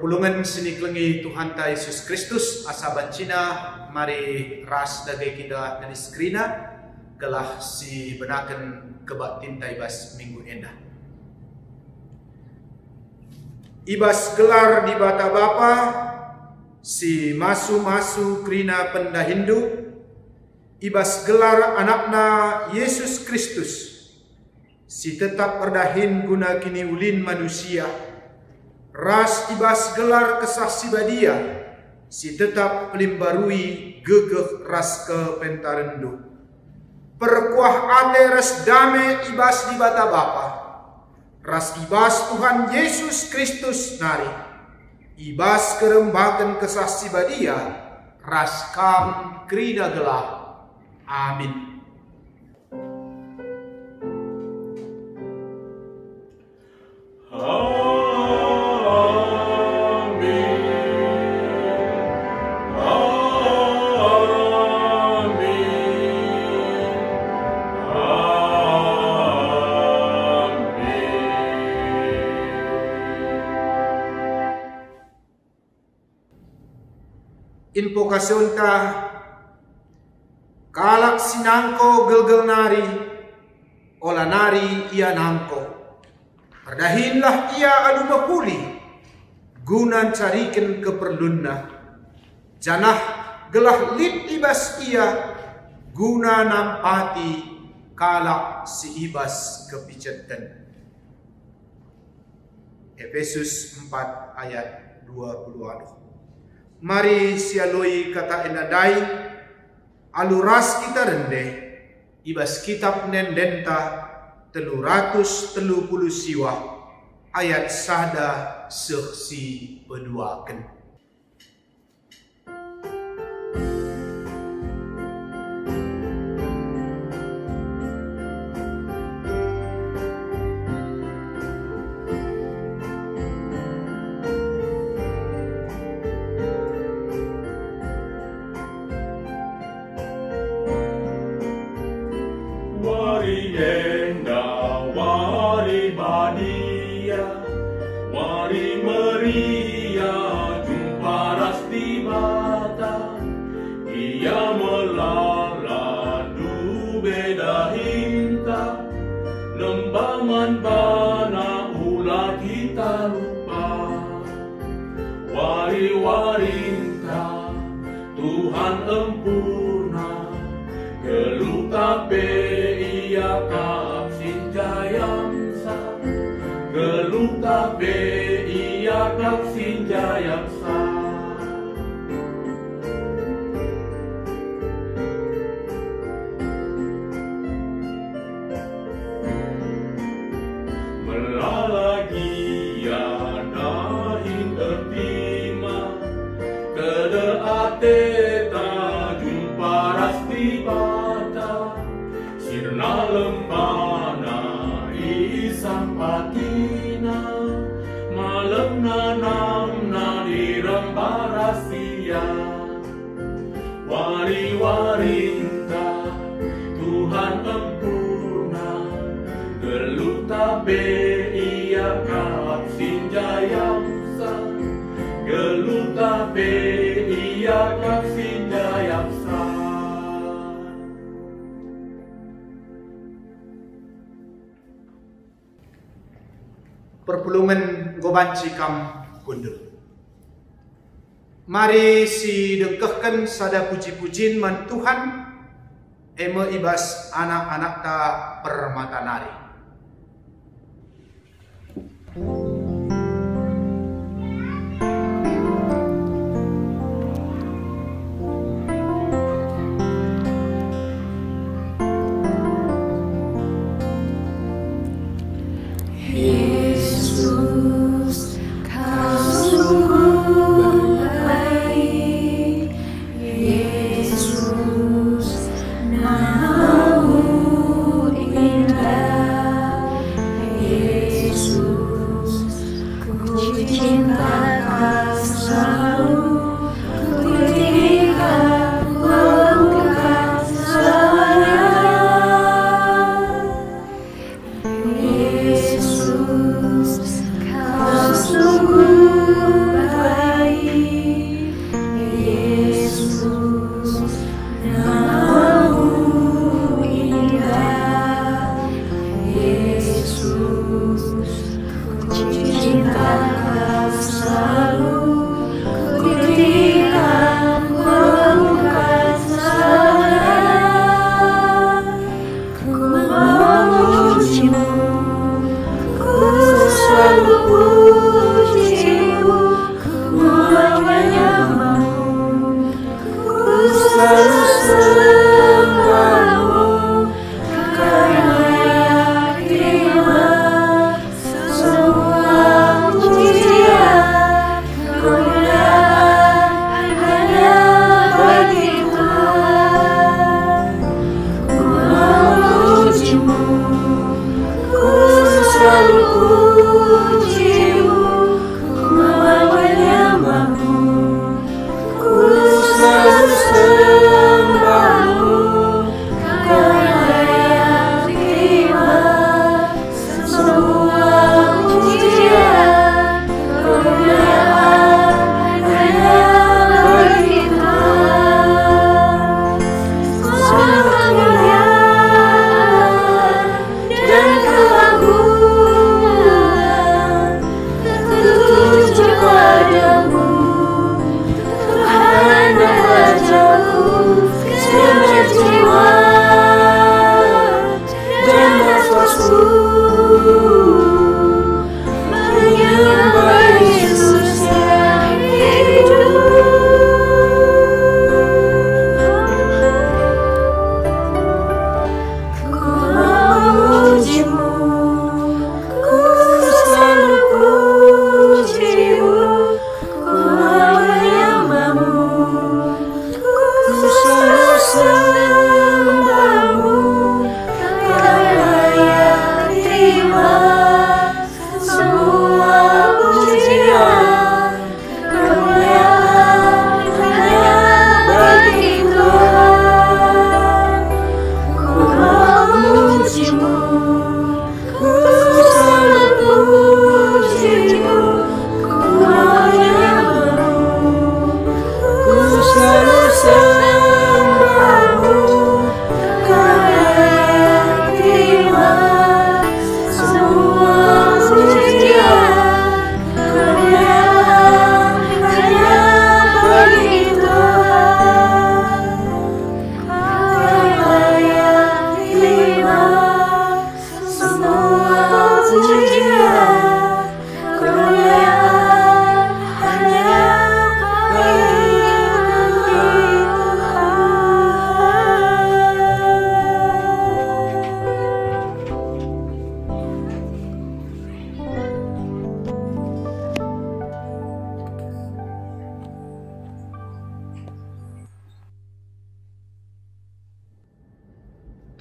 Perpulungan sini kelengi Tuhan ta Yesus Kristus asaban Cina mari ras dagai kita dari skrina gelah si benakan kebatin taibas minggu endah. Ibas gelar di bata bapa si masu-masu krina penda Hindu. Ibas gelar anakna Yesus Kristus si tetap perdahin guna kini ulin manusia. Ras ibas gelar kesaksi badia si tetap pelimbarui gegeh ras ke pentarendu. Perkuah ate ras dame ibas di bata bapa. Ras ibas Tuhan Yesus Kristus nari. Ibas kerembakan kesaksi badia. Ras kam krina gelah. Amin. Invokasyon ta kalak sinangko gelgel nari ola nari ia nangko perdahinlah ia adu mapuli gunan cariken keperlunna janah gelah lit ibas ia guna nampati kalak si ibas kepicetan. Efesus 4 ayat 20. Mari sialoi kata enadai aluras kita rende ibas kitab nendenta 330 siwa ayat sada seksi peduaken. Tuhan empurna gelutape ia kap sinjayamsa gelutape ia kap sinjayamsa melalagi ada intertima kede ate lembana isang patina malam nanam na dirembarasia wari-warinta Tuhan empurna gelutape ia kap sinjayamsa gelutape ia kap sinjayamsa. Perpulungan gobanci kam kundur. Mari si dengkehkan sada puji-pujin man Tuhan eme ibas anak-anak ta permata nari. Yesus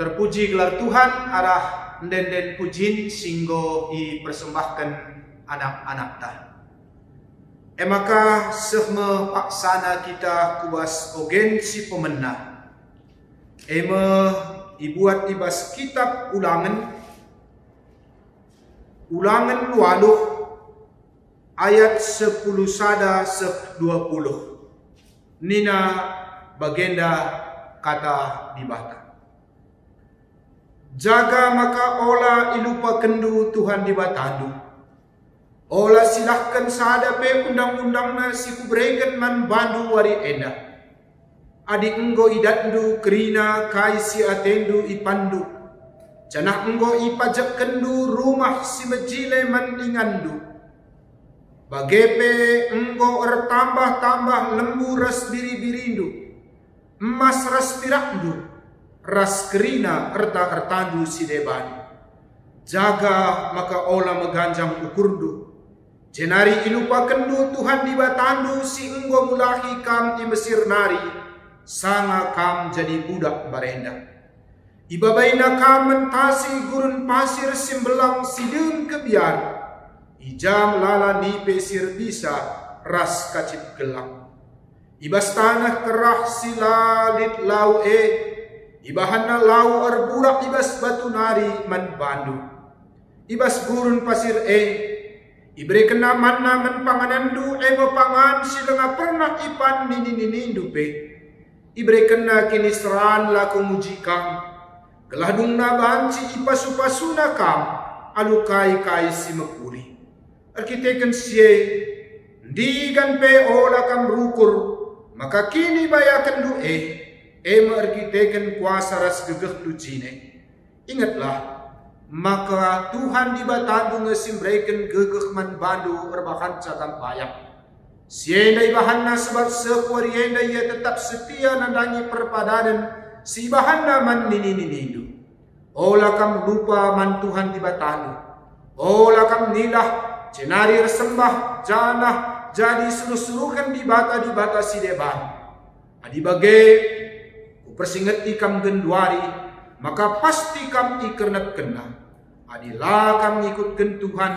Terpuji gelar Tuhan arah den pujin singgo i persembahkan anak-anak ta. Maka sehme paksana kita kuas ogen si pemenang. Ibuat ibas kitab ulangan 20 ayat 10 sada 20. Nina bagenda kata dibata. Jaga maka ola ilupa kendu Tuhan dibatandu. Ola silahkan sadape undang-undangna si kubregan man bandu wari enda. Adik enggo idatdu kerina kai si atendu ipandu. Canah enggo ipajak kendu rumah si mejile man ingandu. Bagepe enggo ertambah-tambah lembu ras biri-birindu. Emas ras pirakdu. Ras kerina erta-ertandu si deban. Jaga maka ola meganjang ukurdu. Jenari ilupa kendu Tuhan dibatandu si enggo mulahi kam di Mesir nari. Sanga kam jadi budak barenda. Ibabaina kam mentasi gurun pasir simbelang sidem kebiar. Ijam lala ni pesir bisa ras kacip gelang. Ibas tanah kerah silalit lau Ibahana lau erburak ibas batu nari man bandu. Ibas gurun pasir Ibre kena mana man panganandu pangan silenga pernah ipan nini-ninindu pe. Ibre kena kini seran laku mujikam. Geladung na banci ipasu-pasuna kam. Alukai-kai si mekuri. Arkiteken siye. Digan pe ola kam rukur. Maka kini bayakan du arkiteken kuasa ras gegeh du cine. Ingatlah. Maka Tuhan dibatandu ngesimbrekan gegeh man bandu erbahan catam payak. Sienda ibahanna sebab sekuarienda ia tetap setia nandangi perpadanan si ibahanna man nini-ninindu. Ola kam lupa man Tuhan dibatandu. Ola kam nilah cenari resembah janah jadi seluruh-seluruhan dibata si deban. Adi bagai persingat ikam genduari, maka pasti kam ikernep kena. Adilah kam ikutkan Tuhan,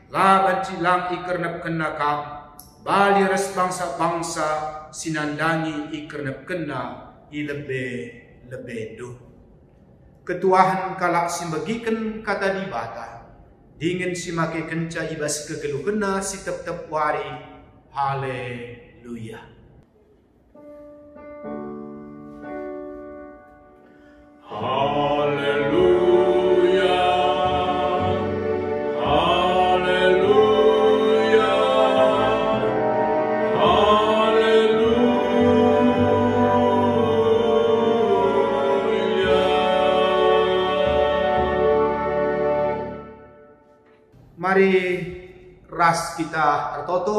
lah bancilang ikernep kena kam. Bali res bangsa-bangsa sinandangi ikernep kena ilebe do. Ketuahan kalak simbagikan kata dibata. Dingin simake kenca ibas kegelu kena si tep-tep wari. Haleluya. Haleluya, haleluya, haleluya. Mari ras kita artoto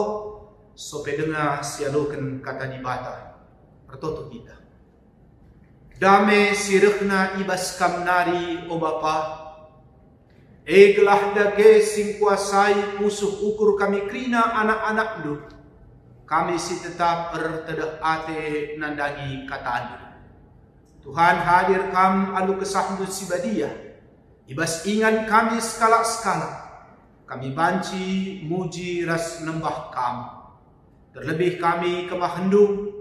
sope dengar sialukan kata dibata artoto kita. Dame sirikna ibas kam nari o Bapa. Gelah dage sing kuasai pusuh ukur kami krina anak-anak du. Kami si tetap ertedah ate nandangi kataan. Tuhan hadir kam alu kesahdu si badia. Ibas ingan kami skala-skala. Kami banci muji ras nembah kam. Terlebih kami kemahendung.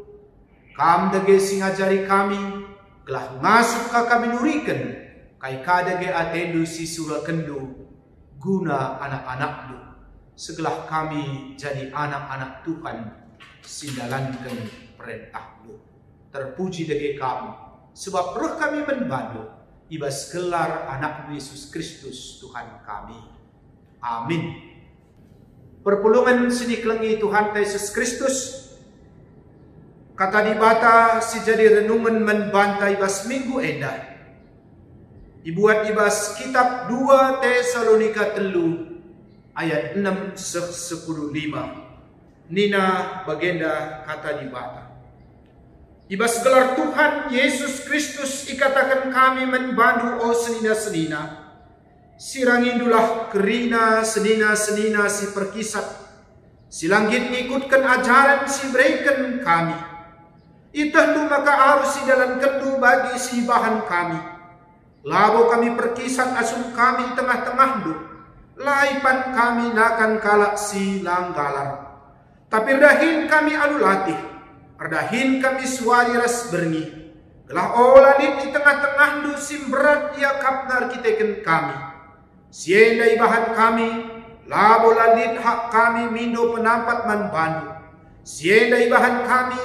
Kam dage sing ajari kami. Gelah masuk ka kami nurikan kai kadage atendu si sura kendu guna anak-anak du. Segelah kami jadi anak-anak Tuhan sindalankan perintah du. Terpuji dage kami sebab roh kami membantu ibas gelar anak Yesus Kristus Tuhan kami. Amin. Perpulungan sini kelengi Tuhan Yesus Kristus. Kata dibata si jadi renungan membantai bas minggu endah. Dibuat ibas kitab 2 Tesalonika 3 ayat 6-10-5. Nina bagenda kata dibata. Ibas gelar Tuhan Yesus Kristus ikatakan kami membantu o senina-senina. Sirangindulah kerina senina-senina si perkisat. Silanggit ngikutkan ajaran si berikan kami. Itahdu maka harus si dalam kendu bagi si bahan kami. Labo kami perkisat asum kami tengah-tengah du. Laipan kami nakan kalak silang galar. Tapi redahin kami alu latih. Redahin kami suari ras berni. Gelah oladit di tengah-tengah du simberat ia kapnar kiteken kami. Sienda ibahan kami. Labo ladit hak kami mindo penampat man bandu. Sienda ibahan kami.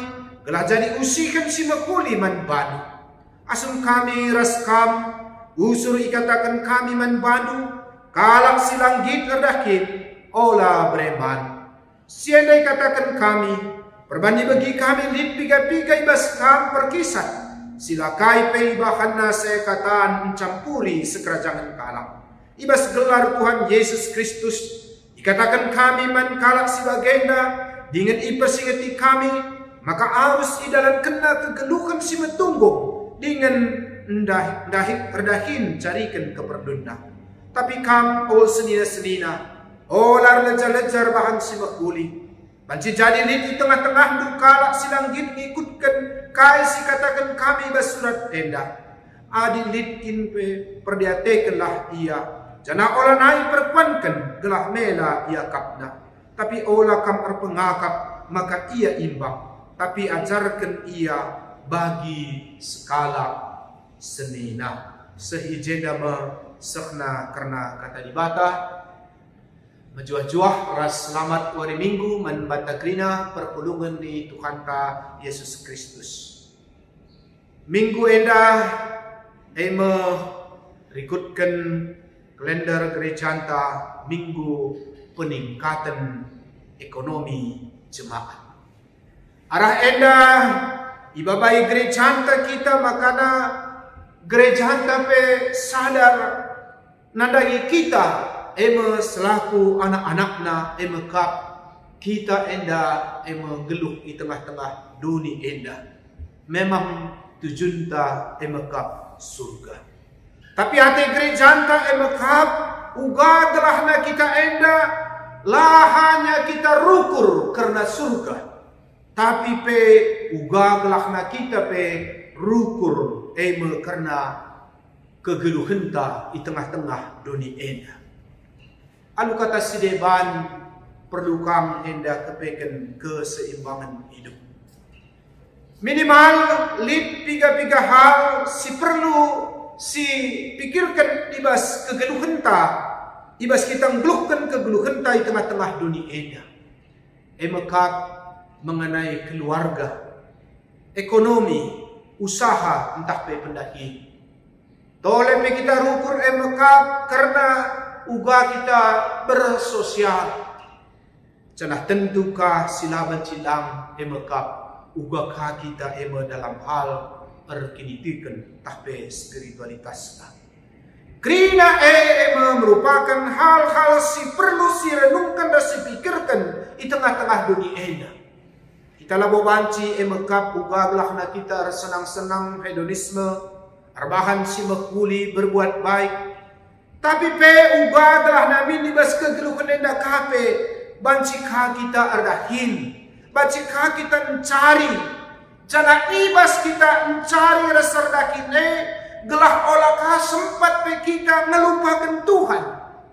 Gelah jadi usikan si makuli man bandu. Asum kami ras kam. Usur ikatakan kami man bandu. Kalak silang git redahin. Ola breman. Sienda ikatakan kami. Perbandi bagi kami lit piga-piga ibas kam perkisat. Silakai pe ibahan na saya kataan mencampuri sekerajangan kalak. Ibas gelar Tuhan Yesus Kristus. Ikatakan kami man kalak sibagenda. Dengan ipersingeti kami. Maka arus idalan kena kegeluhan si metunggung. Dengan redahin carikan keperdunda. Tapi kam ol senina-senina. Olar lejar-lejar bahan si makuli. Banci jadi lit di tengah-tengah du kalak silang git ngikutkan. Kai si katakan kami basurat tenda. Adi lit inpe perdiatekanlah ia. Jana ola naik perkuankan gelah mela ia kapna. Tapi ola kam arpengakap maka ia imbang. Tapi ajarkan ia bagi skala senina. Sehijenda sekna karena kata dibata. Menjuah-juah ras selamat hari Minggu membata krina perpulungan di Tuhan ka Yesus Kristus. Minggu endah eme rikutkan kalender gereja anta minggu peningkatan ekonomi jemaat. Arah endah ibabai gereja anta kita makana gereja anta pe sadar nandagi kita ema selaku anak-anakna ema kap kita enda ema geluh di tengah-tengah dunia enda. Memang tujunta ema kap surga. Tapi hati gereja anta ema kap uga telahna kita enda lah hanya kita rukur karena surga. Tapi pe uga telahna kita pe rukur ema karena kegeluhenta di tengah-tengah dunia enda. Anu kata si deban perlu kam hendak kepeken keseimbangan hidup. Minimal lit piga-piga hal si perlu si pikirkan ibas kegeluhenta. Ibas kita ngeluhkan kegeluhenta di tengah-tengah dunia enda. Emekat mengenai keluarga, ekonomi, usaha entah pe pendahi. Toleh pe kita rukur emekat karena uga kita bersosial. Cenah tentukah silaban cilang emekap uga kah kita eme dalam hal perkinitikan tahpe spiritualitas. Krina eme merupakan hal-hal si perlu si renungkan dan si pikirkan di tengah-tengah dunia enda. Kita labo banci emekap uga gelahna kita senang-senang hedonisme, arbahan si makuli berbuat baik. Tapi pe uga telah namin ibas kegeluhan enda kape banci ka kita ardahin, banci ka kita mencari, jana ibas kita mencari reserdakine gelah olakah sempat pe kita ngelupakan Tuhan.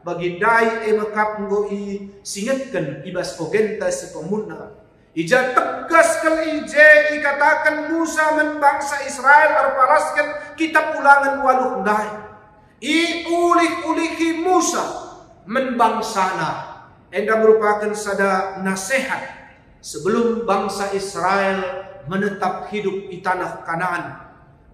Bagi dai emakap ngoi singetkan ibas ogenta si pemuna. Ija tegas kali ije ikatakan Musa men bangsa Israel arpalaskan kitab ulangan waluh dai. Ulih-ulihi Musa menbangsana. Enda merupakan sada nasihat sebelum bangsa Israel menetap hidup di tanah Kanaan.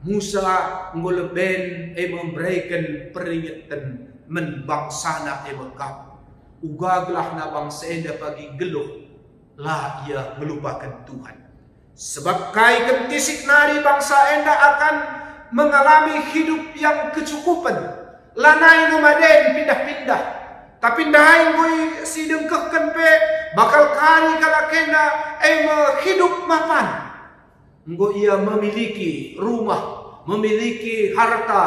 Musa ngoleben memberikan peringatan menbangsana bekap. Ugaglah na bangsa enda bagi geluh lah ia melupakan Tuhan. Sebab kai kentisik nari bangsa enda akan mengalami hidup yang kecukupan. Lanai nomaden pindah-pindah. Tapi ndahai ngoi si dengkehkan pe bakal kali kalakena hidup mapan. Nggo ia memiliki rumah, memiliki harta,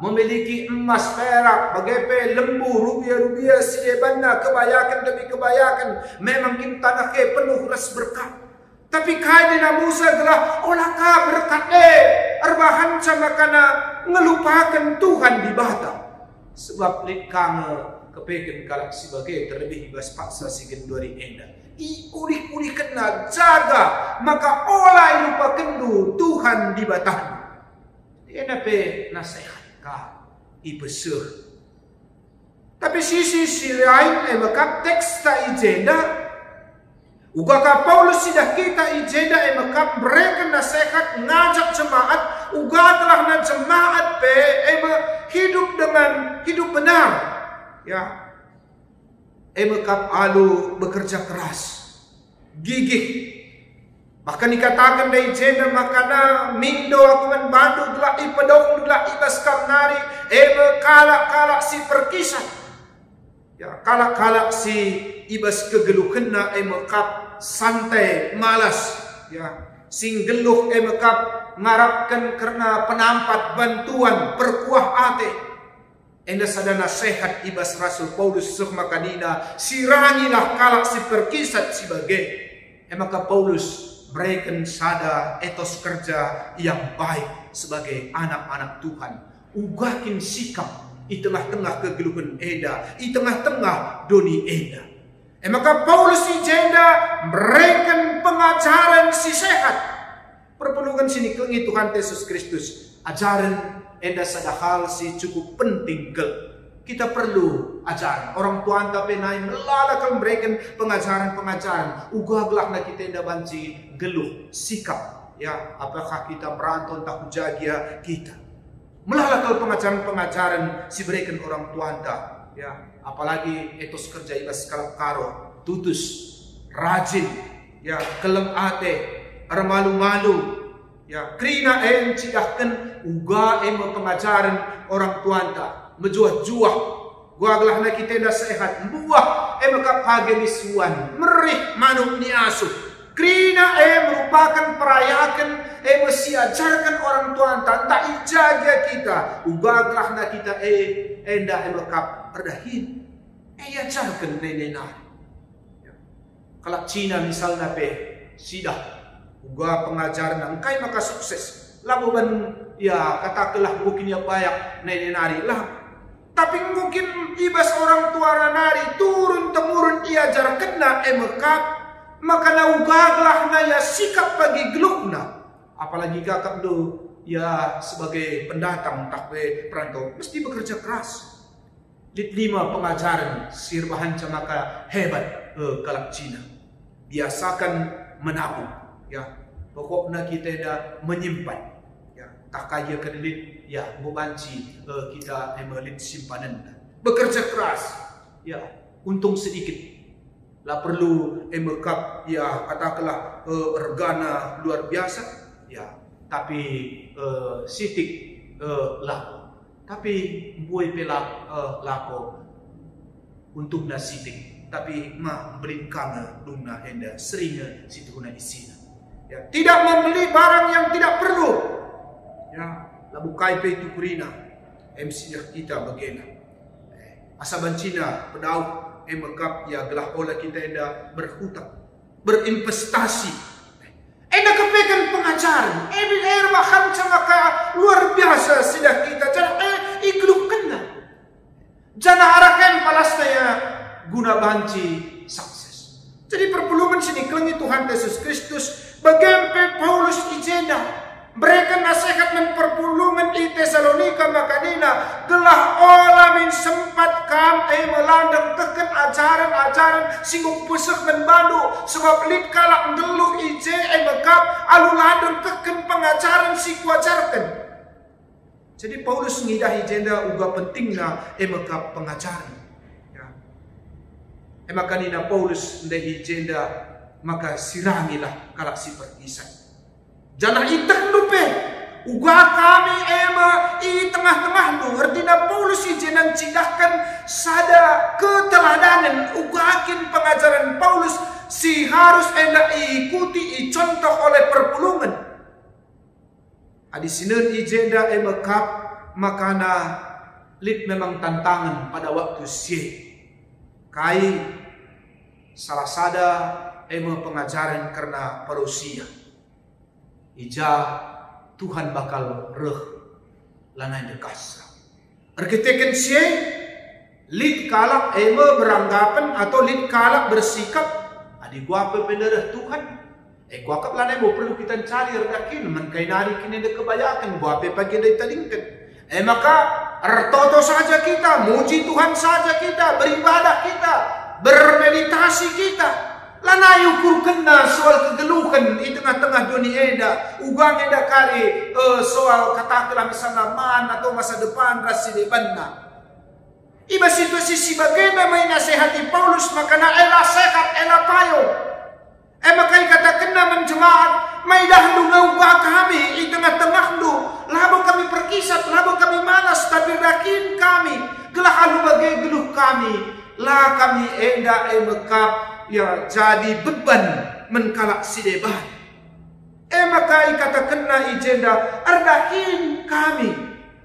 memiliki emas perak, bagai lembu rupiah-rupiah si debanna kebayakan demi kebayakan. Memang tanah penuh ras berkat. Tapi kai dina Musa gelah olaka berkat erbahan sama kana ngelupakan Tuhan di bata. Sebab lid kange kepeken kalak sebagai terlebih ibas paksa sigen duari enda. Ikuli-kuli kena jaga maka olai lupa kendu Tuhan di batahmu. Enda pe nasihat ka ibeseh. Tapi sisi lain makap teks ta ijenda. Ugaka Paulus sidah kita ijenda makap mereka nasihat ngajak jemaat. Uga telah na jemaat pe hidup dengan hidup benar. Ya, makap alu bekerja keras, gigih. Bahkan dikatakan dari ijenda makana mindo aku membantu gelak ipadong gelak ibas kamnari. Kalak-kalak si perkisah. Ya, kalak-kalak si ibas kegeluhna makap santai malas. Ya, sing geluh makap ngarapkan karena penampat bantuan perkuah ate. Enda sadana sehat ibas Rasul Paulus sehmakanina sirangilah kalak si perkisat sebagai maka Paulus berikan sada etos kerja yang baik sebagai anak-anak Tuhan. Ugakin sikap di tengah-tengah kegeluhan eda, di tengah-tengah doni eda. Maka Paulus ijenda berikan pengajaran si sehat. Perpelukan sini kengi Tuhan Yesus Kristus. Ajaran eda sada hal si cukup penting ke. Kita perlu ajaran. Orang Tuhan tapi naik melalakan berikan pengajaran-pengajaran. Ugaglah na kita eda banci geluh sikap. Ya, apakah kita merantau tak jagia kita. Melalakan pengajaran-pengajaran si berikan orang Tuhan tak. Ya, apalagi etos kerja ibas kalak karo, tutus, rajin, ya, kelem ate, malu-malu, ya, krina cidahkan uga pengajaran orang Tuhan tak, menjuah-juah, gua gelah na kita dah sehat, buah kaphagenisuan, merih manuk ni asuh, krina merupakan perayakan mesiajarkan orang Tuhan tak ijaga kita, uga gelah na kita enda kap perdahin, ajarkan nenena. Kalau Cina misalnya sidah uga pengajaran angkai maka sukses. Labuban ya katakanlah mungkin ya banyak nenenari lah. Tapi mungkin ibas orang tua nari turun temurun ia jarak kena emekap maka na ugaglah na ya sikap bagi gelukna. Apalagi kakak do ya sebagai pendatang takwe perantau mesti bekerja keras. Lit 5 pengajaran sirbahan camaka hebat kalak Cina. Biasakan menabung, ya. Pokoknya kita dah menyimpan, ya. Tak kaya kedelit, ya. Membanci kita emelit simpanan. Bekerja keras, ya. Untung sedikit. Lah perlu emekap, ya. Katakanlah regana luar biasa, ya. Tapi sitik laku. Tapi buai pelak lako untuk nasitik. Tapi mah beli kangen dungna henda seringnya situ guna isina. Ya, tidak membeli barang yang tidak perlu. Ya, labu kaipe itu kurina. MC kita bagena. Asaban Cina pedau emekap ya gelah olah kita henda berhutang, berinvestasi. Enda kepekan pengajaran, bahan cemaka luar biasa sudah kita jangan igluk kena, jangan arahkan palastanya guna banci sukses. Jadi perpuluhan sini kelengi Tuhan Yesus Kristus bagempe Paulus ijenda mereka nasihat men perpuluhan di Tesalonika makanina gelah olamin sempat kam melandang teken ajaran-ajaran singgung pusuk men bandu sebab lid kalak ngeluh ije mekap alu landang teken pengajaran si kuajarkan. Jadi Paulus ngidah ijenda uga pentingna mekap pengajaran. Ya. Makanina Paulus ndai ijenda maka sirangilah kalak si perkisan. Jangan itah lupa, uga kami i tengah-tengah lu. Artinya Paulus ijenan cidahkan sada keteladanan ugakin pengajaran Paulus si harus enda ikuti contoh oleh perpulungan. Adisinan ijenda emekap makana lid memang tantangan pada waktu sie. Kai salah sada pengajaran karena parusia. Ija Tuhan bakal lanai dekas. Arkiteken sie lid kalak beranggapan atau lid kalak bersikap adi gua bener Tuhan. Gua kap lanai bo perlu kita cari redakin man kay nari kini de kebayakan gua pagi dari talingkan. Maka ertoto saja kita, muji Tuhan saja kita, beribadah kita, bermeditasi kita. Lanai ukur kena soal kegeluhan di tengah-tengah dunia eda, ugang eda kari soal katakanlah misalnya man atau masa depan rasi depanna. Iba situasi si bagenda may nasihati Paulus makana ela sehat ela payo. Makay katakanlah menjemaat may dahlu ngauga kami di tengah-tengah du, labo kami perkisat, labo kami malas tapi rakin kami, gelah halu bagai geluh kami, lah kami eda mekap ya jadi beban menkalak si deban. Maka ikata kena ijenda ardahin kami.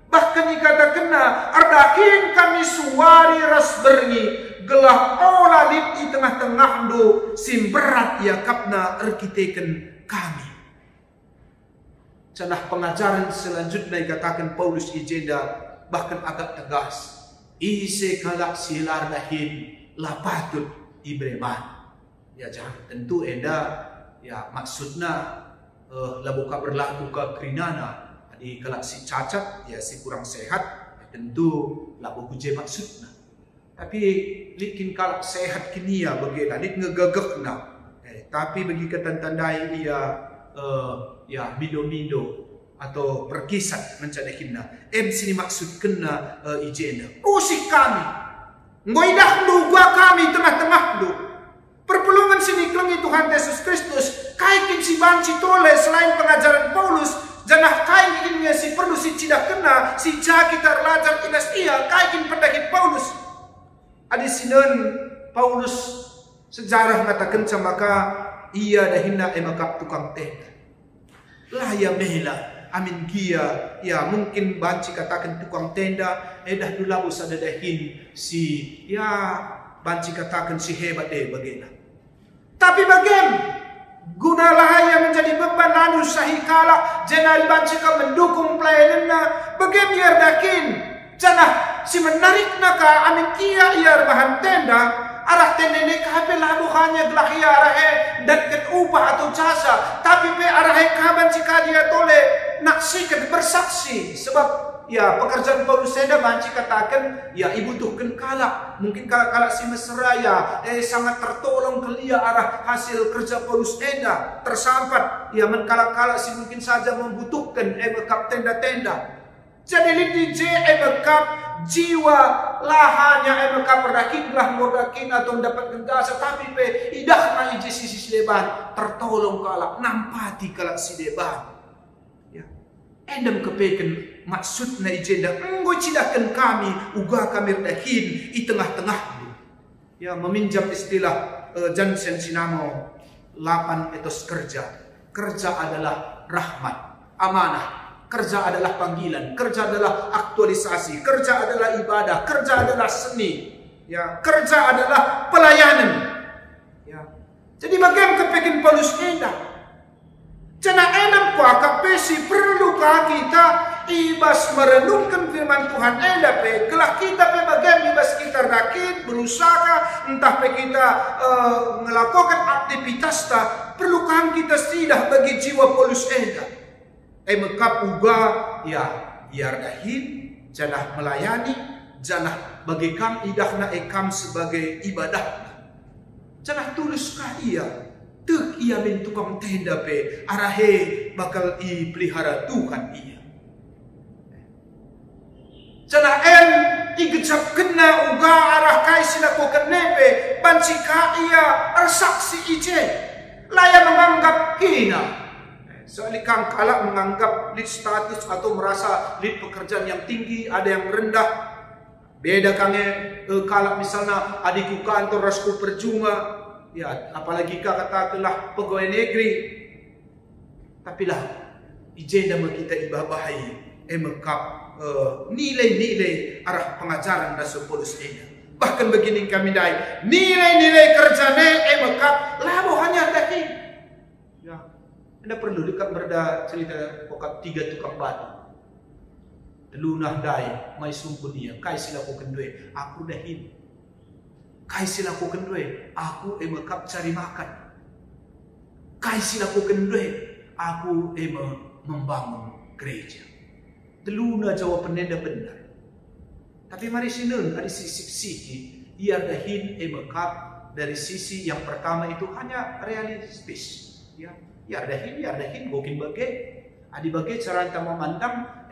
Bahkan ikata kena ardahin kami suwari ras berngi gelah olah di tengah-tengah do simberat ya kapna arkiteken kami. Cenah pengajaran selanjutnya dikatakan Paulus ijenda bahkan agak tegas. Ise kalak silar dahin lapatut ibreman. Ya jangan tentu eda ya maksudnya labuka berlaku ke kerinana di kelak si cacat ya si kurang sehat ya, tentu labu huje maksudnya tapi likin kalak sehat kini ya begina lit ngegegekna tapi bagi ketantandai ia ya mido-mido atau perkisat mencadahinna sini maksud kena ijena usik kami ngoidah lu gua kami tengah-tengah lu perpulungan sini kelengi Tuhan Yesus Kristus kaikin si banci tole selain pengajaran Paulus janah kaikin si perlu si cidak kena si jakitar lajar inas ia kaikin pendakit Paulus adi sineun Paulus sejarah ngatakan maka ia dahina emakap tukang tenda lah ya mela amin kia ya mungkin banci katakan tukang tenda dah dulu usada dahin si ya banci katakan si hebat bagena. Tapi bagaimana? Gunalah yang menjadi beban anu sahikala jenari banci ka mendukung pelayananna bagaimana ia dakin janah si menarik naka amin kia ia bahan tenda arah tenda ini kape labu hanya gelah ia arahe dan upah atau jasa tapi pe arahe kaban jika dia tole naksikan bersaksi sebab ya pekerjaan Paulus seda banci katakan ya ibu tuhkan kalak mungkin kalak si mesraya sangat tertolong kelia arah hasil kerja Paulus eda tersampat ya menkalak-kalak si mungkin saja membutuhkan bekap tenda-tenda jadi lidi bekap jiwa lahanya bekap berdakin lah mordakin atau mendapat jasa tapi pe idah na ije sisi deban tertolong kalak nampati kalak si deban ya endam kepeken maksud na ijenda enggo cidakan kami uga kami dahin di tengah-tengah ya meminjam istilah Johnson Sinamo 8 etos kerja adalah rahmat amanah kerja adalah panggilan kerja adalah aktualisasi kerja adalah ibadah kerja adalah seni ya kerja adalah pelayanan ya jadi bagaimana kepeken Paulus eda cina enam kuaka pesi perlukah kita ibas merenungkan firman Tuhan pe kelak kita pe bagian ibas kita rakit berusaha entah pe kita melakukan aktivitas ta perlukan kita tidak bagi jiwa Paulus mekap uga ya biar dahin janah melayani janah bagi kam idahna ekam sebagai ibadah janah tuluskah ia tuk ia min tukang tenda pe arahe bakal pelihara Tuhan ia Cana igecap kena uga arah kai sinaku kenepe bancika ia ersaksi ije laya menganggap hina soalnya kang kalak menganggap lid status atau merasa lid pekerjaan yang tinggi ada yang rendah beda kange kalak misalnya adikku kantor rasku percuma ya apalagi katakanlah pegawai negeri tapi lah ijenda kita ibahai mekap nilai-nilai arah pengajaran Rasul Paulus ini bahkan begini kami dai nilai-nilai kerjane mekap labo hanya daki ya Anda perlu dekat berda cerita pokap 3 tukang batu. Telunah dai mai sumpunia kai sila ko kendue aku dahin. Kai sila ko kendue aku mekap cari makan. Kai sila ko kendue aku membangun gereja. Telunah jawab penenda benar. Tapi mari sinun ada sisi ia dahin mekap dari sisi yang pertama itu hanya realistis. Ya dahin mungkin bagai adi bagai cara kita memandang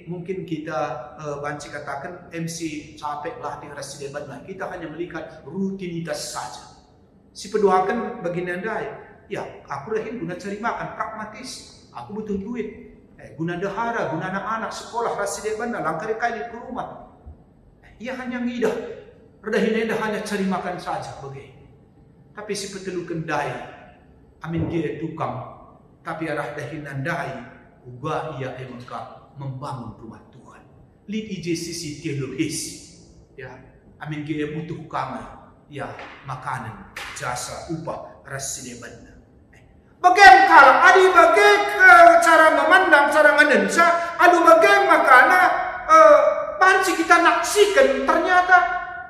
mungkin kita banci katakan MC capek lah di rasideban lah, kita hanya melihat rutinitas saja. Si pedoakan begini andai, ya aku dahin guna cari makan pragmatis, aku butuh duit, guna dahara, guna anak-anak sekolah rasideban lah, langkari kali ke rumah. Ia hanya ngidah, redahin hanya cari makan saja bagai. Tapi si petelu kendai, amin dia tukang, tapi arah dahinan dai uga ia emangka membangun rumah Tuhan. Lid ije sisi teologis, ya amin dia butuh kami, ya makanan, jasa, upah, rasideban. Bagaimana kalau adi bagaimana cara memandang, cara mendensa, adu bagaimana makana banci kita naksikan ternyata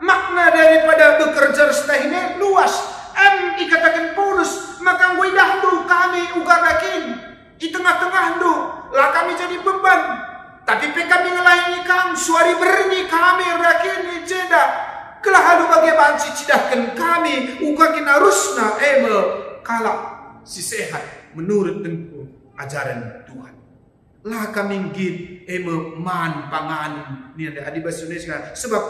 makna daripada bekerja setahine luas. Dikatakan Paulus, maka gue dahdu kami uga rakin di tengah-tengah du lah kami jadi beban, tapi kami ngelaini kang suari berni kami rakin di jeda kelah halu bagai banci cidahkan kami uga kina rusna kalak si sehat menurut tentu ajaran Tuhan lah kami git man pangan ni ada di bahasa Indonesia sebab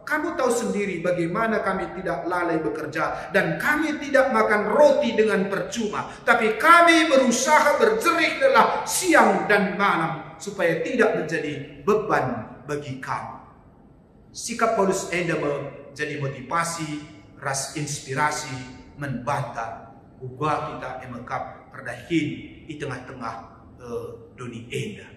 kamu tahu sendiri bagaimana kami tidak lalai bekerja dan kami tidak makan roti dengan percuma. Tapi kami berusaha berjerih lelah siang dan malam supaya tidak menjadi beban bagi kamu. Sikap Paulus enda menjadi motivasi, ras inspirasi, membantah ubah kita emekap perdahin di tengah-tengah dunia enda.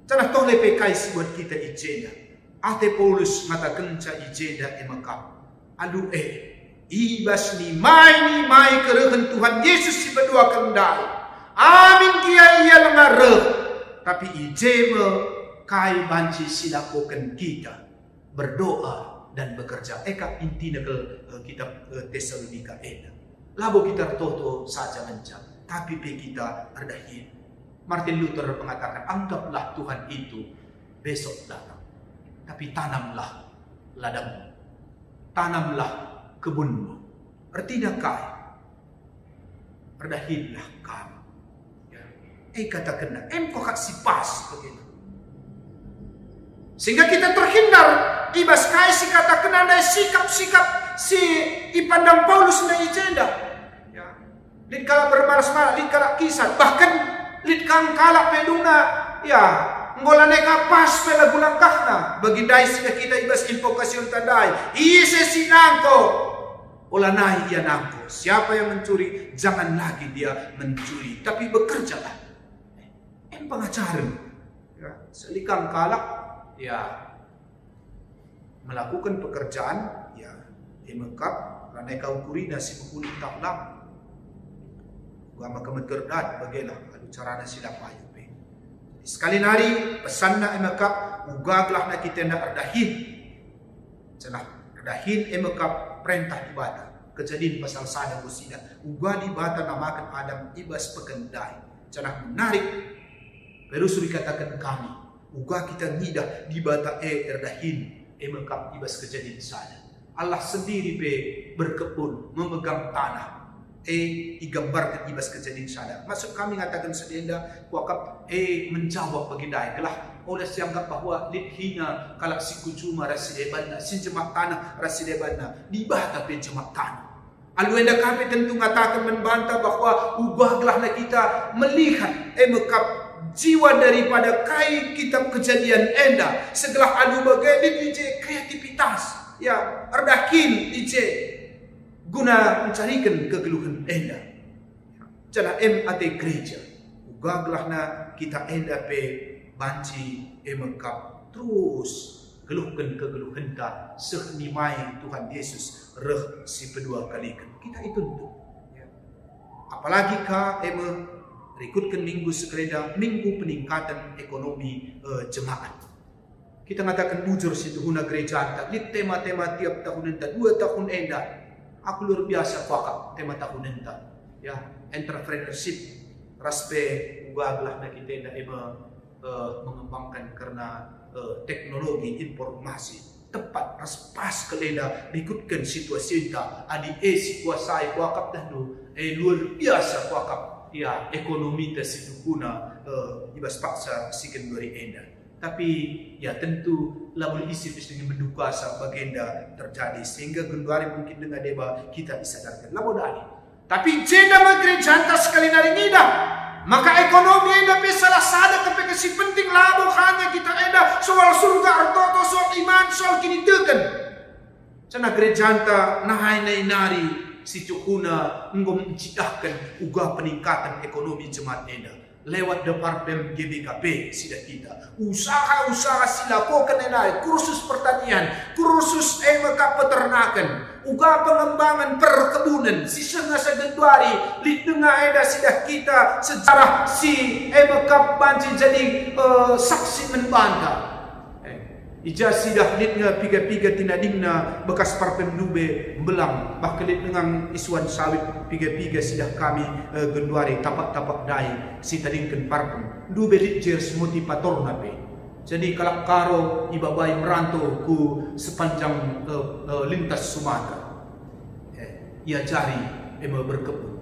Jangan toh lepekai si buat kita ijenda. Ate Paulus mata kenca ijeda emakap. Aduh ibas ni mai kerehen Tuhan Yesus si berdua kendai. Amin kia ia lengareh. Tapi ijeme kai banci silakokan kita berdoa dan bekerja. Eka intinya ke kitab Tesalonika eda. Labo kita toto saja mencam. Tapi pe kita ardahin. Martin Luther mengatakan anggaplah Tuhan itu besok datang. Tapi tanamlah ladangmu, tanamlah kebunmu. Artinya kai, perdahinlah kamu. Katakanlah, kok si pas begitu. Sehingga kita terhindar ibas kai si katakan ada sikap-sikap si ipandang Paulus na ijenda. Lid kala bermalas-malas, lid kala kisah, bahkan lid kang kala peduna, ngola neka pas pela gulangkahna bagindai sila kita ibas invokasyon tandai ise sinangko olanai ia nangko. Siapa yang mencuri jangan lagi dia mencuri tapi bekerjalah. Pengajaran selikang kalak melakukan pekerjaan emekap ranai kau kuri nasi mengkulit taklam gua maka menterdat bagailah adu carana silap payu. Sekali nari pesan na emekap ugaglah na kita na ardahin. Cenah ardahin emekap perintah di bata. Kejadian pasal sada busida. Uga di bata namakan Adam ibas pekendai. Cenah menarik. Pero suri katakan kami. Uga kita ngidah di bata ardahin emekap ibas kejadian sada. Allah sendiri berkebun memegang tanah. Digambarkan ibas kejadian sada. Maksud kami mengatakan sedenda wakap menjawab bagindai kelah oleh sianggap bahwa lidhina kalak si kucuma rasidebanna sinjemak tanah rasidebanna dibata penjemak tanah. Aluenda kami tentu mengatakan membantah bahwa ubahlah kita melihat mekap jiwa daripada kai kitab kejadian enda setelah adu bagai DJ kreativitas ardakin DJ guna mencarikan kegeluhan enda. Jana ate gereja. Ugaglah na kita enda banci emekap terus geluhkan kegeluhan ta sehnimai Tuhan Yesus reh si kedua kali kita itu. Apalagi ka Ikutkan minggu sekeleda, minggu peningkatan ekonomi jemaat. Kita ngatakan bujur situ huna gereja anta, di tema-tema tiap tahun enta, 2 tahun enda. Aku luar biasa fakap tema tahun enta. Ya, entrepreneurship, raspe ugaglah na kita enda mengembangkan karena teknologi informasi. Tepat, pas keleda, ikutkan situasi enta, adi situasi fakap dah tu, luar biasa fakap. Ya, ekonomi ta situ huna ibas paksa sikan dari enda. Tapi ya tentu lamun isi dengan mendukasa bagenda terjadi sehingga genduari mungkin dengan deba kita disadarkan lamun ali. Tapi jeda gereja antas sekali nari nida. Maka ekonomi enda pe salah sada kepe si penting lamun hanya kita enda soal surga artoto soal iman soal kini teken. Cana gereja anta nahai nari si cukuna ngom cidahkan uga peningkatan ekonomi jemaat enda. Lewat Departemen GBKP sida kita usaha-usaha silakokan enai kursus pertanian, kursus peternakan, uga pengembangan perkebunan sisengah segenduari lidengah eda sida kita sejarah si banci jadi saksi membantah. Ija sidah litnya piga-piga tinadingna bekas parpem dube belang bahkelit dengan isuan sawit piga-piga sidah kami genduari tapak-tapak dai si tadingken parpem dube litjer motivator nape. Jadi kalak karo ibabai merantau ku sepanjang lintas Sumatera. Ia jari berkebun.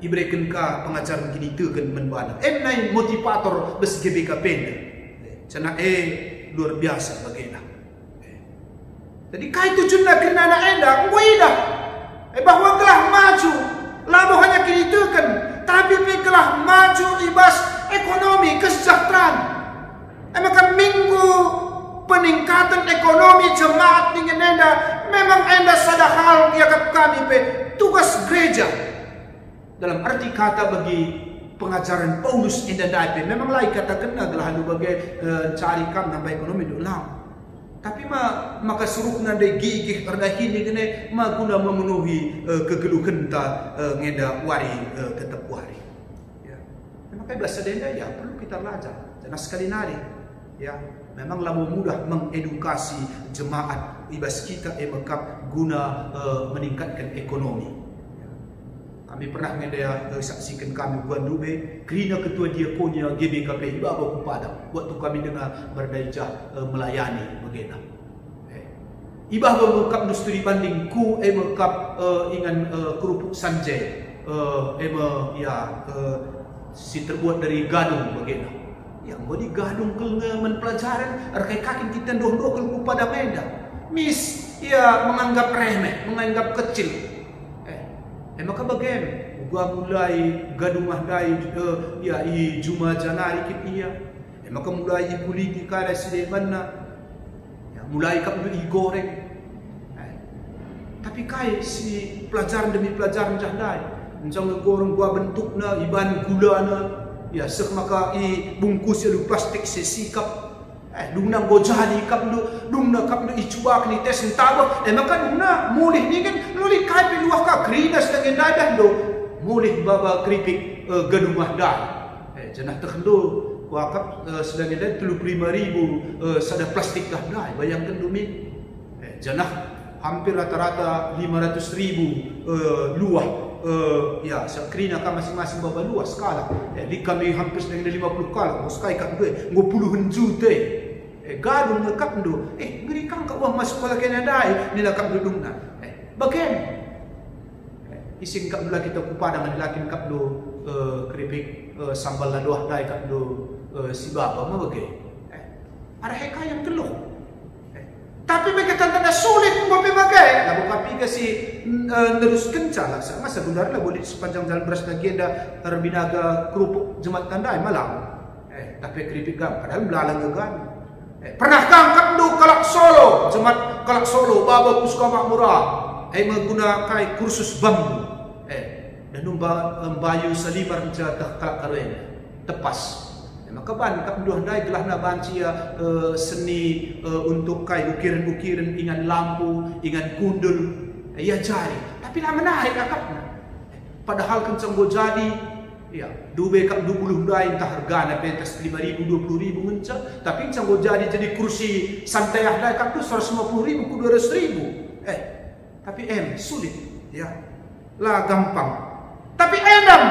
Ibreken ka pengajaran kini teuken menbana. Nai motivator bes GBKP. Cana luar biasa bagaimana. Jadi kai tujuan nak kena anak enda, dah. Bahwa kelah maju, lalu hanya kini tekan, tapi kelah maju ibas ekonomi kesejahteraan. Maka minggu peningkatan ekonomi jemaat dengan enda, memang enda sadar hal dia kami pe tugas gereja. Dalam arti kata bagi pengajaran Paulus enda daipe memang lain kata kena gelah anu bagai cari kam nambah ekonomi do lang. Tapi maka suruh nande gigih karena ini kene guna memenuhi kegeluhan ta ngeda wari tetap wari. Ya. Maka bahasa denda ya perlu kita belajar. Jangan sekali nari. Ya, memang lamu mudah mengedukasi jemaat ibas kita mekap guna meningkatkan ekonomi. Kami pernah ngedaya saksikan kami buat dube kerana ketua diakonia GBKP iba ku Padang waktu kami dengan berdaijah melayani bagena. Iba mengkap industri banding ku mengkap ingan kerupuk Sanjay si terbuat dari gadung bagena. Yang bodi gadung kelngemen pelajaran arkai kaki kita doh-doh ku Padang Medan. Mis ia menganggap remeh, menganggap kecil. Maka bagaimana? Gua mulai gadung mahdai i Juma Janari kit iya. Maka mulai ikuli di kara sidemana. Ya mulai kap i goreng. Tapi kai si pelajaran demi pelajaran jahdai. Encang goreng gua bentukna iban gulana. Ya sek maka i bungkus ya plastik sesikap. Dungna gojali kap dungna kap icuak ni tes entaba maka dungna mulih ni kan mulih kai piluah ka krinas dengan dadah do mulih baba keripik gadung mahdah jenah terhendo kuakap sedang ada 35.000 sada plastik dah dah bayangkan dumi jenah hampir rata-rata 500.000 luah ya sakrina ka masing-masing baba luas skala di kami hampir sedang 50 kala moskai kat gue 50 juta gadung ngekap ndo ngerikan ka uang masuk pala kena dai nila kap dudungna bagen ising kap dula kita ku Padang dilakin kap do keripik sambal ladoh dai kap do si baba ma bage ada heka yang keluh tapi mereka tanda sulit ngopi bagai lalu kapi kasi terus kencang sama sebenarnya boleh sepanjang jalan beras agenda terbinaga kerupuk jemaat tandai malam tapi keripik gam padahal belalang gegan pernah kangkap do kalak Solo jemaat kalak Solo baba Puska Makmurah menggunakan kai kursus bambu dan bayu salibar jatah kalak karen tepas maka ban kap duh dai gelah na banci seni untuk kai ukiran-ukiran ingan lampu ingan kundul ya jari tapi lah menaik akapna padahal kencang go jadi Ya, dube kak 20 dai entah hargana pentas 5.000 20.000 ngenca, tapi canggo jadi kursi santai dai kak tu 150.000 ku 200.000. Tapi sulit, ya. Lah gampang. Tapi Adam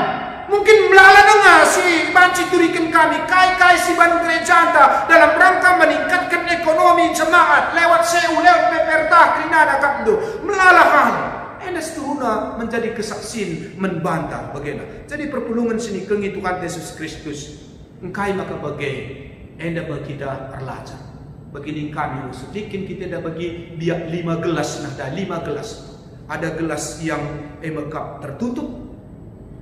mungkin melala dengar si banci turikan kami kai si ban gereja anda dalam rangka meningkatkan ekonomi jemaat lewat lewat peperta krinada kapdo melala hal. Enes turuna menjadi kesaksian membantah bagaimana. Jadi perpulungan sini kengi Tuhan Yesus Kristus. Engkai maka bagai enda bagi kita erlajar. Begini kami sedikit kita dah bagi dia 5 gelas nah dah 5 gelas. Ada gelas yang emekap tertutup.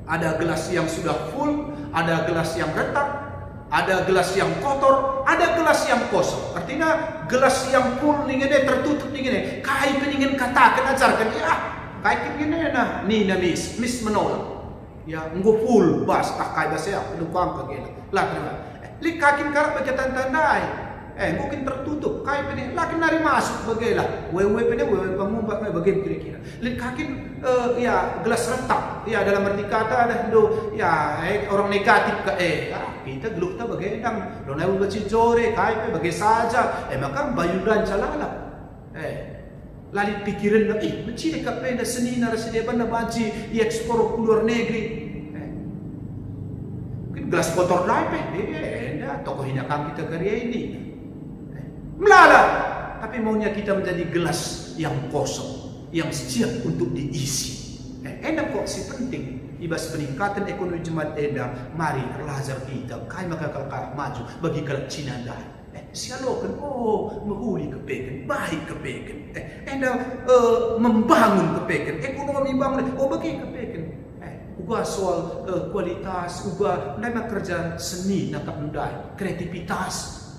Ada gelas yang sudah full, ada gelas yang retak, ada gelas yang kotor, ada gelas yang kosong. Artinya gelas yang full ni ngene tertutup ni ngene. Kai peningin katakan ajarkan ya. Kai ngene nah ni na miss menolak. Ya nggo full bas tak kai basya penumpang kagena. Lah kenapa? Likakin karap berkatan tandai. Mungkin tertutup, kai pene, lakin nari masuk bagailah, wewe pangumpat mai bagian kira-kira. Likakin ya gelas retak, ya dalam arti kata ada do ya orang negatif ka kita geluk ta bagai dang, do nai baci jore kai pe bagai saja, maka bayuran calala. Lalit pikiran na menciri ka pe na seni na rasideban na baci diekspor ke luar negeri. Mungkin gelas kotor lai pe, tokoh hinakan kita karya ini. Melala, tapi maunya kita menjadi gelas yang kosong, yang siap untuk diisi. Enak kok si penting. Ibas peningkatan ekonomi jemaat enda, mari erlajar kita, kai maka kalkah maju bagi kelak Cina dah. Sialokan, menghuli kepeken, baik kepeken. Enda membangun kepeken, ekonomi bangun, bagi kepeken. Ubah soal kualitas, ubah nama kerja seni, nakap mudai, kreativitas.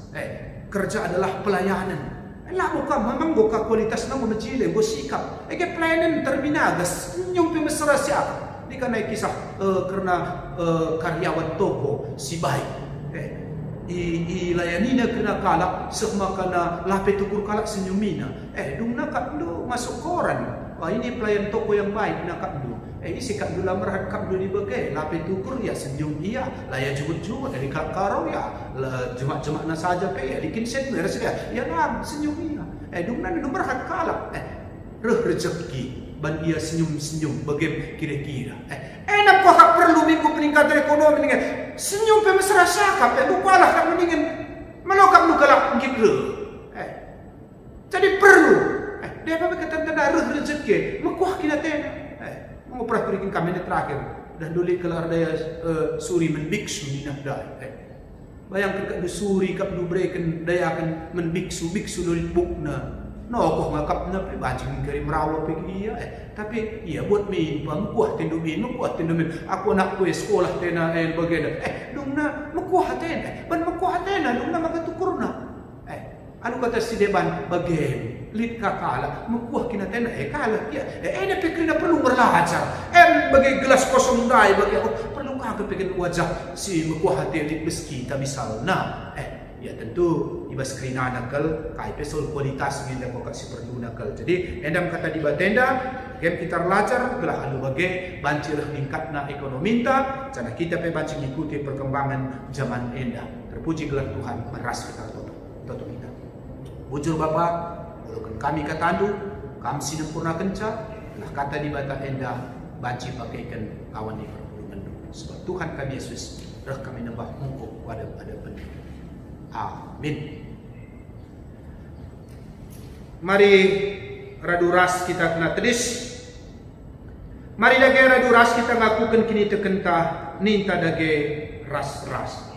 Kerja adalah pelayanan. Lah bukan memang buka kualitas nama mencile, go sikap. Pelayanan terbinagas, nyumpi mesra siapa? Ini karena kisah karena karyawan toko si baik. Layanina kena kalak, semua kena lape tukur kalak senyumina. Dung nakap do masuk koran. Wah ini pelayan toko yang baik nakap do. Isi kak dulu merhat kak dulu dibagai lape tukur ya senyum iya, laya jubut dari kak karau ya, jemak na saja pe ya, bikin set beres ya, ya lah senyum iya. Dung nan dulu merhat kalak, rezeki, ban ia senyum bagai kira-kira. Enak kok kak perlu minggu peningkatan ekonomi dengan senyum pe mesra syakap, lupalah kak mendingan melokap lu kalak gitu. Jadi perlu, dia apa kata tanda rezeki, mekuah kita tena. Mau pernah berikan kami terakhir dan dulu kelar daya suri menbiksu di nafdai. Bayangkan kak suri kak du berikan daya akan menbiksu dulu bukna. Kok ngakap na bancing kari merawa pergi iya. Tapi iya buat min mekuah tendu min. Aku anak kue sekolah tena bagaimana. Dong na mekuah tena. Ban mekuah tena dong na magatukurna. Anu kata si deban bagian lit kakala mekuah kina tena kala ya ena pikir na perlu berlajar bagi gelas kosong dai bagi aku perlu kagak pikir wajah si mekuah hati lit meski ta misalna ya tentu ibas krina nakal kai pesol kualitas ngenda kok si perlu nakal. Jadi endam kata di batenda game kita belajar gelah alu bagi banci meningkatna ekonomi ta karena kita pe banci mengikuti perkembangan zaman enda. Terpuji gelar Tuhan meras kita toto kita. Bujur Bapak, walaupun kami katandu, kami sinempurna kenca, lah kata di bata enda, banci pakaikan kawan di perpulungan. Sebab Tuhan kami Yesus, dah kami nembah mungkuk pada penuh. Amin. Mari raduras kita kena tedis. Mari dage raduras kita ngakukan kini tekenta, ninta dage ras-ras.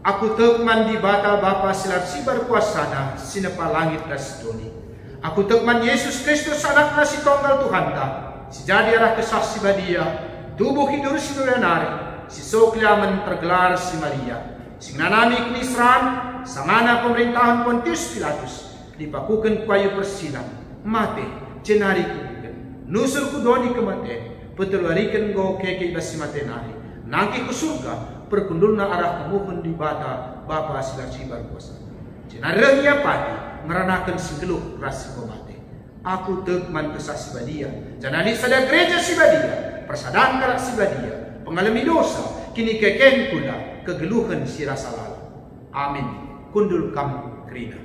Aku tekman di bata Bapa silar sibar kuasana sinepa langit dan sedoni. Aku tekman Yesus Kristus anakna si tonggal Tuhan ta. Si jadi arah kesaksi badia. Tubuh hidur si nuranari. Si sokliaman tergelar si Maria. Si nganami kenisran. Sangana pemerintahan Pontius Pilatus. Dipakukan kayu persilang. Mate. Cenari kubukan. Nusul kudoni kemate. Petelwarikan go keke basi mate nari. Nangki ke surga. Perkundulna arah kemuhun di bata Bapa silar sibar kuasa. Cenaranya padi meranakan singgeluh rasi komate. Aku tekman kesah si badia. Janani sada gereja si badia. Persadaan kalak si badia. pengalami dosa, kini keken kula kegeluhan si rasa lalu. Amin. Kundul kam kerina.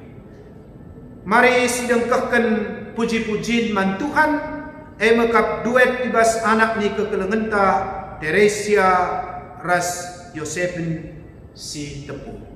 Mari sidengkahkan puji-pujian man Tuhan, mekap duet ibas anak ni kekelengenta Teresia ras Yosepin si tepu.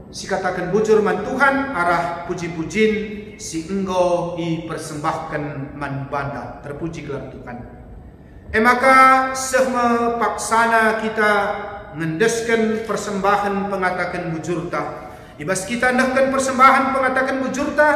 Si katakan bujur man Tuhan arah puji-pujin si engkau i persembahkan man banda. Terpuji gelar Tuhan. Maka semua paksana kita ngendeskan persembahan pengatakan bujurta. Ibas kita ndahkan persembahan pengatakan bujurta.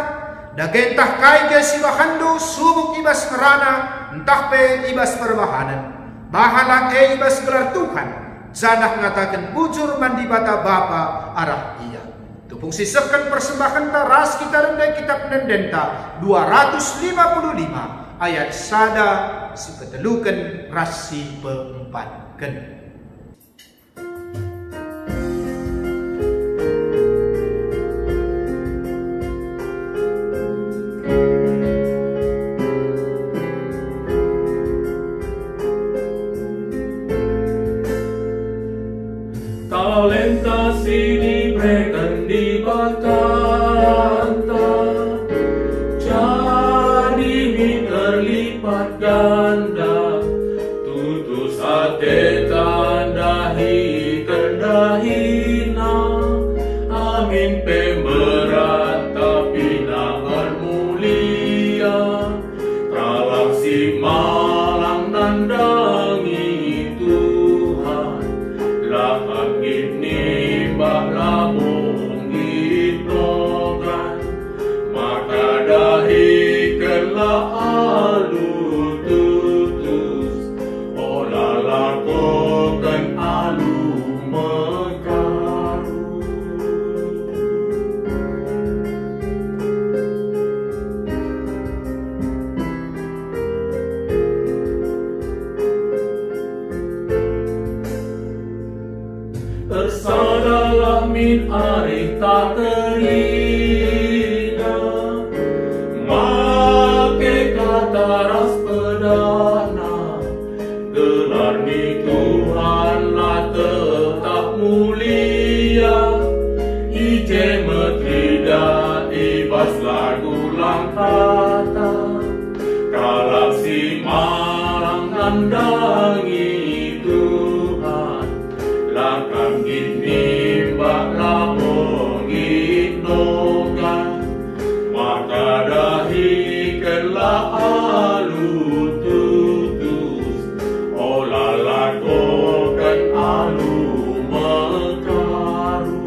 Dagentah kai ke si bahandu subuk ibas merana entah pe ibas perbahanan. Bahala ibas gelar Tuhan. Zanah mengatakan bujur mandi bata bapa arah iya. Tupung sisahkan persembahan taras kita rendai kitab Nendenta 255 ayat sada si petelukan rasi peempatkan. Talenta sini berikan di bakanta, jadi terlipat ganda, tutus hati tandahi kendahina, amin pemerat tapi nahan mulia, kalak si malang nandangi Tuhan, lakang ini baklabong itokan, maka dahi kelah alu tutus, olah lakokan alu mekaru. Tersadalah min arih tak terina, make kata ras pedana, gelar ni Tuhan lah tetap mulia, ije metrida ibas lagu lang kata, kalak si marang nandangi Tuhan, lakang ini baklabong inokan, maka dahi kelah alu tutus, olah lakokan alu mekaru.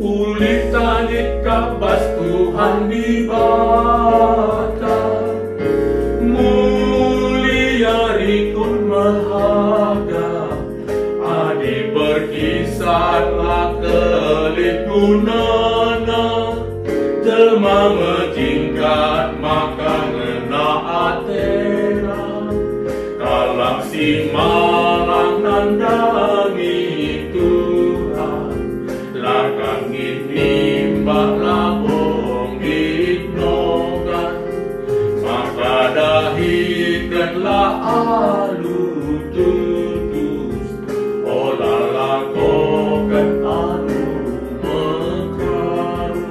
Ulit talit kabas Tuhan di bata, mulia rikun mahaga, adi berkisarlah kelit gunana, jelma menjingkat maka ngena atera, kalak si malang nandangi Tuhan, lakang ini baklabong inokan, maka dahikanlah alu tutus, olah lakokan alu mekaru.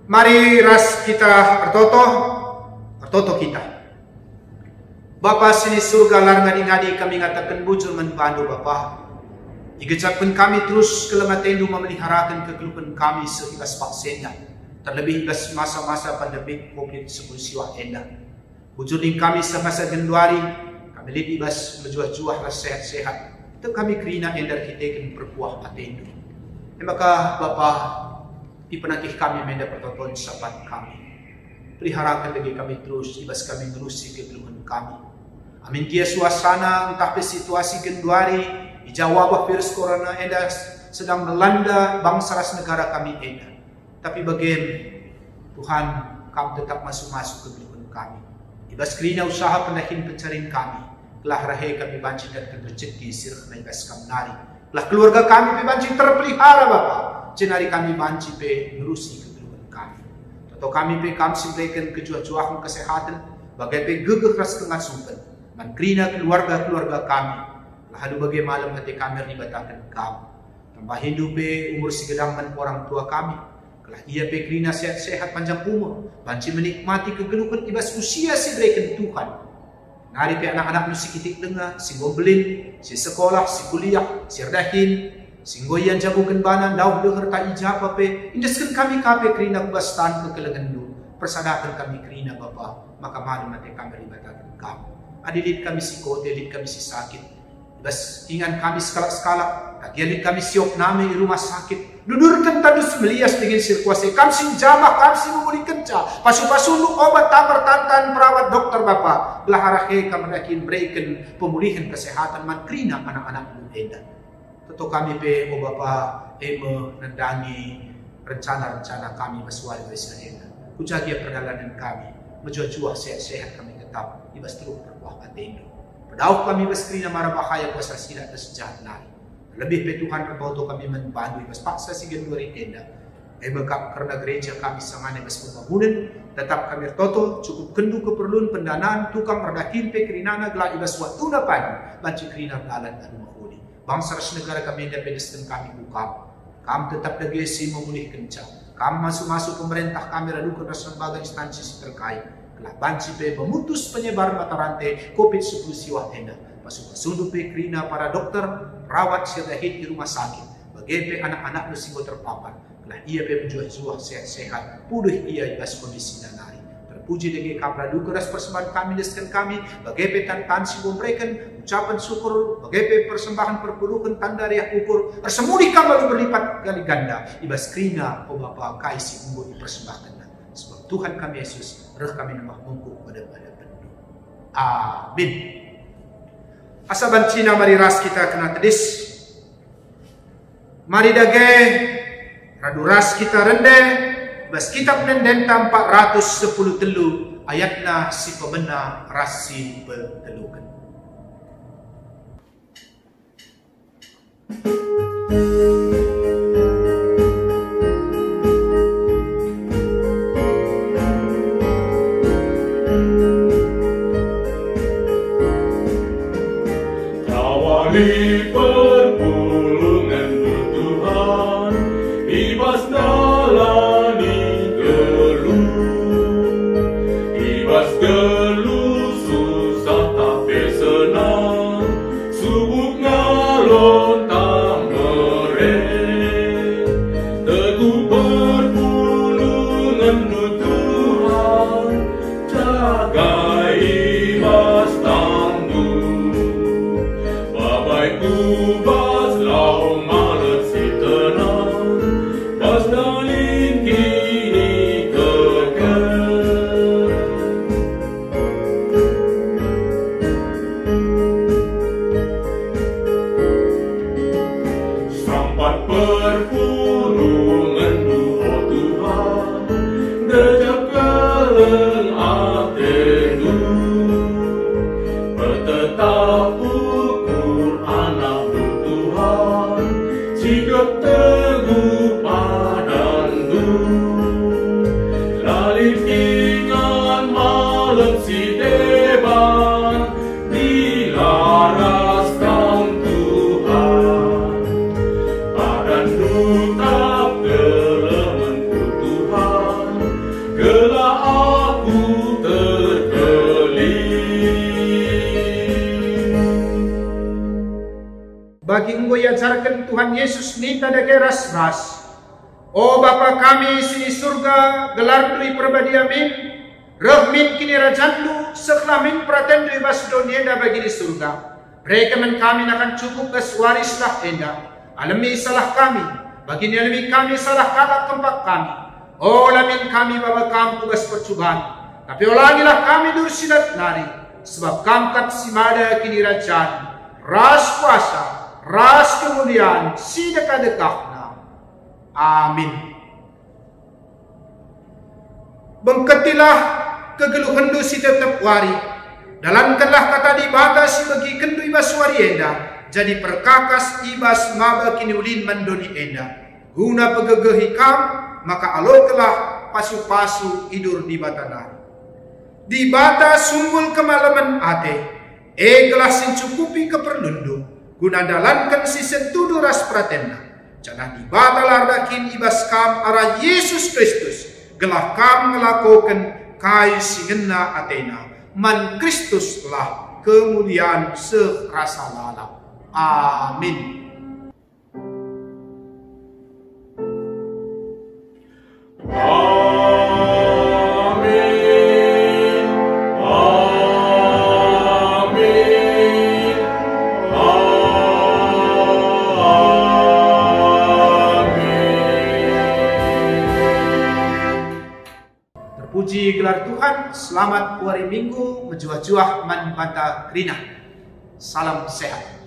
Mari ras kita bertoto kita. Bapa sini surga larngan ingadi kami ngatakan bujur menpandu Bapa. Igecapkan kami terus kelematendu memeliharakan kekelupan kami sehibas paksenya. Terlebih ibas masa-masa pandemik COVID-19 enda. Bujur kami semasa Januari, kami lebih ibas menjuah-juah ras sehat-sehat. Itu kami kerina endar kita kan berbuah patendu. Maka Bapa, dipenatih kami menda pertonton sahabat kami. Peliharakan lagi kami terus, ibas kami menerusi kekeluhan kami. Amin dia suasana entah situasi Januari dijawab virus corona enda sedang melanda bangsa ras negara kami enda. Tapi bagaimana Tuhan kami tetap masuk-masuk ke kehidupan kami. Ibas kerina usaha pendahin pencarian kami. Telah rahe kami banci dan rezeki sirah na ibas kami nari. Telah keluarga kami banci terpelihara Bapa. Jenari kami banci pe merusi ke kehidupan kami. Atau kami pe kami simplekan kejuah-juahan kesehatan. Bagai pe gegeh ras kengasupan. Mankrina keluarga-keluarga kami. Lalu bagai malam hati kami ribatakan kami. Tambah hidup umur sigedang man orang tua kami. Kelah ia pe kerina sehat-sehat panjang umur, banci menikmati kegeluhan ibas usia si berikan Tuhan. Nari pe anak-anak nu si kitik dengar, si gobelin, si sekolah, si kuliah, si redahin, si goyan jago kenbanan, dauh deher ta ijapa pe, indeskan kami kape kerina kubastan kekelengan du, persadakan kami kerina Bapa, maka mari mati kami ribatakan kamu. Adilit kami si kote, adilit kami si sakit, bas ingan kami skala-skala, kagialit kami siok nami di rumah sakit, dudurkan tadus melias dengan sirkuasi, kami si jamah, kami si memuli kenca, pasu-pasu lu obat tamar tantan perawat dokter Bapa, belaharahe kami yakin berikan pemulihan kesehatan man kerina anak-anak lu edan. Tentu kami pe o Bapa menendangi rencana-rencana kami basuali besarena. Kujagia perjalanan kami, menjual-jual sehat-sehat kami tetap ibas terus berbuah atendo. Pedauh kami berserina marah bahaya kuasa silat dan sejahat nari. Lebih pe Tuhan berboto kami membantu ibas paksa si genduri tenda. Bekap karena gereja kami sangane bas pembangunan, tetap kami toto cukup kendu keperluan pendanaan tukang merdakin pe kerinana gelah ibas waktu napan banci kerina dalan anu mahuli. Bangsa ras negara kami dan pedestin kami bukam. Kami tetap degesi memulih kencang. Kami masuk-masuk pemerintah kami radukan ras lembaga instansi terkait. Kelah banci pe memutus penyebar mata rantai COVID-19 siwah tenda. Masuk sundu pe kerina para dokter, perawat syedahid di rumah sakit. Bagi pe anak-anak nu singgo terpapar. Kelah ia pe menjuah-juah sehat-sehat. Pulih ia ibas kondisi nanari. Terpuji degi kapra dukeras persembahan kami deskan kami. Bagi pe tantan singgo mereka ucapan syukur. Bagi pe persembahan perpuluhan tanda riak ukur. Persemudi kamalu berlipat kali ganda. Ibas kerina o Bapa kaisi umbo dipersembahkan. Sebab Tuhan kami Yesus, roh kami nambah mungku pada penuh. Amin. Asa bancina mari ras kita kena tedis. Mari dage radu ras kita rende. Bas kitab nendenta 410 telu ayatna si pemena ras si betelukan. Di perpulungan Tuhan, ibas dalani geluh, ibas geluh susah tapi senang, subuk ngalon tak mereh, teguh perpulungan Tuhan, jaga ibas tangguh. Kubas lau malet si tenang, bas dalin kini kekal. Sampat perpulungan duho Tuhan, dejak keleng atendu, bertetap sikap teguh padandu, lalit ingat malam si deban, dilaras kam Tuhan, padandu tak kelemenku Tuhan, gelah aku terkelih. Bagi engkau ajarkan Tuhan Yesus nita dake ras-ras. O Bapa kami sini surga, gelar dui perbadi amin. Rahmin kini rajandu, seklamin pratendu ibas donienda bagi di surga. Rekemen kami akan cukup gas warislah enda. Alami salah kami, bagi alami kami salah kala tempat kami. O lamin kami Bapa kamu gas percobaan. Tapi ulangilah kami dursilat nari. Sebab kamkat simada kini rajan. Ras kuasa, ras kemuliaan, si dekat-dekatna. Amin. Bengketilah kegeluhan si tetap wari. Dalankanlah kata dibatasi bagi kendu ibas wari enda. Jadi perkakas ibas maba kini ulin mandoni enda. Guna pegegehi kam, maka alokelah pasu-pasu idur di batana. Di bata sumbul kemalaman ate. Gelas mencukupi keperlundu. Guna dalankan si sentudu ras pratena. Canah di batalar dakin ibas kam arah Yesus Kristus. Gelah kam ngelakukan kai singena atena. Man Kristus lah kemuliaan serasa lala. Amin. Puji gelar Tuhan, selamat hari Minggu, menjuah-juah man banta kerina. Salam sehat.